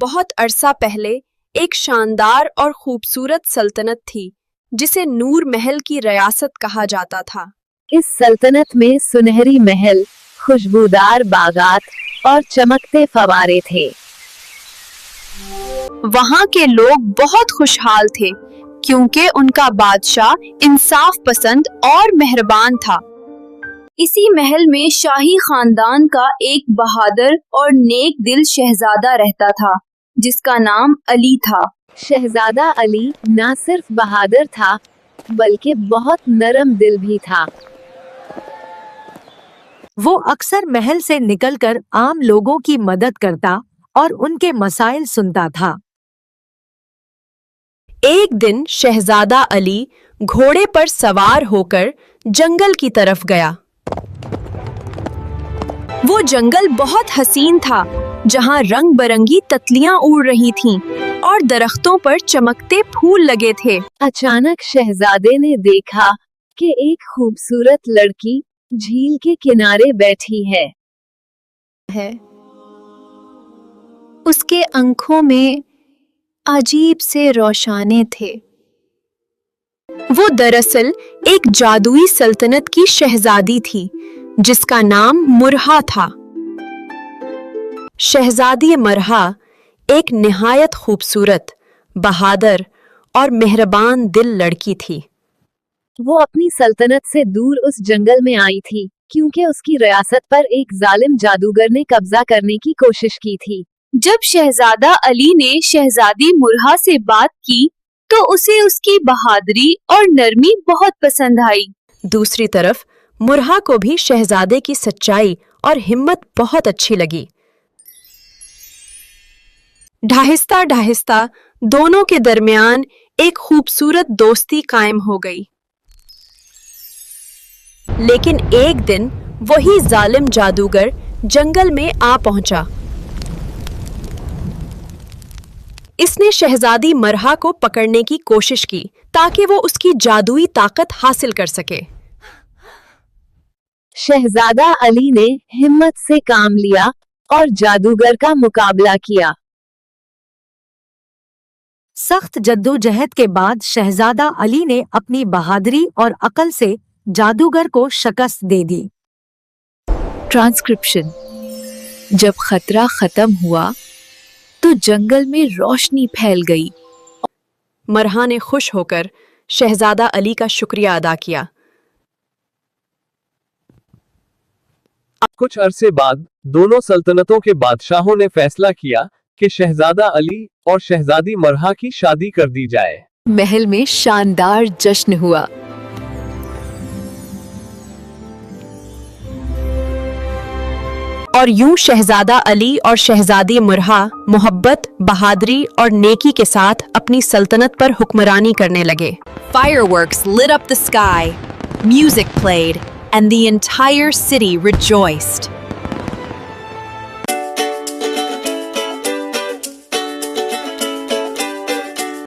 بہت عرصہ پہلے ایک شاندار اور خوبصورت سلطنت تھی جسے نور محل کی ریاست کہا جاتا تھا۔ اس سلطنت میں سنہری محل، خوشبودار باغات اور چمکتے فوارے تھے۔ وہاں کے لوگ بہت خوشحال تھے کیونکہ ان کا بادشاہ انصاف پسند اور مہربان تھا۔ اسی محل میں شاہی خاندان کا ایک بہادر اور نیک دل شہزادہ رہتا تھا جس کا نام علی تھا۔ شہزادہ علی نہ صرف بہادر تھا بلکہ بہت نرم دل بھی تھا۔ وہ اکثر محل سے نکل کر عام لوگوں کی مدد کرتا اور ان کے مسائل سنتا تھا۔ ایک دن شہزادہ علی گھوڑے پر سوار ہو کر جنگل کی طرف گیا۔ وہ جنگل بہت حسین تھا جہاں رنگ برنگی تتلیاں اڑ رہی تھیں اور درختوں پر چمکتے پھول لگے تھے۔ اچانک شہزادے نے دیکھا کہ ایک خوبصورت لڑکی جھیل کے کنارے بیٹھی ہے۔ اس کے آنکھوں میں عجیب سے روشانے تھے۔ وہ دراصل ایک جادوئی سلطنت کی شہزادی تھی جس کا نام مرہا تھا۔ شہزادی مرہا ایک نہایت خوبصورت، بہادر اور مہربان دل لڑکی تھی۔ وہ اپنی سلطنت سے دور اس جنگل میں آئی تھی کیونکہ اس کی ریاست پر ایک ظالم جادوگر نے قبضہ کرنے کی کوشش کی تھی۔ جب شہزادہ علی نے شہزادی مرہا سے بات کی تو اسے اس کی بہادری اور نرمی بہت پسند آئی۔ دوسری طرف مرہا کو بھی شہزادے کی سچائی اور ہمت بہت اچھی لگی۔ ڈھاہستہ ڈھاہستہ دونوں کے درمیان ایک خوبصورت دوستی قائم ہو گئی۔ لیکن ایک دن وہی ظالم جادوگر جنگل میں آ پہنچا۔ اس نے شہزادی مرہا کو پکڑنے کی کوشش کی تاکہ وہ اس کی جادوئی طاقت حاصل کر سکے۔ شہزادہ علی نے ہمت سے کام لیا اور جادوگر کا مقابلہ کیا۔ سخت جدوجہد کے بعد شہزادہ علی نے اپنی بہادری اور عقل سے جادوگر کو شکست دے دی۔ ٹرانسکرپشن: جب خطرہ ختم ہوا تو جنگل میں روشنی پھیل گئی۔ مرہا نے خوش ہو کر شہزادہ علی کا شکریہ ادا کیا۔ کچھ عرصے بعد دونوں سلطنتوں کے بادشاہوں نے فیصلہ کیا کہ شہزادہ علی اور شہزادی مرہا کی شادی کر دی جائے۔ محل میں شاندار جشن ہوا۔ اور یوں شہزادہ علی اور شہزادی مرہا محبت، بہادری اور نیکی کے ساتھ اپنی سلطنت پر حکمرانی کرنے لگے۔ Fireworks lit up the sky, music played, and the entire city rejoiced.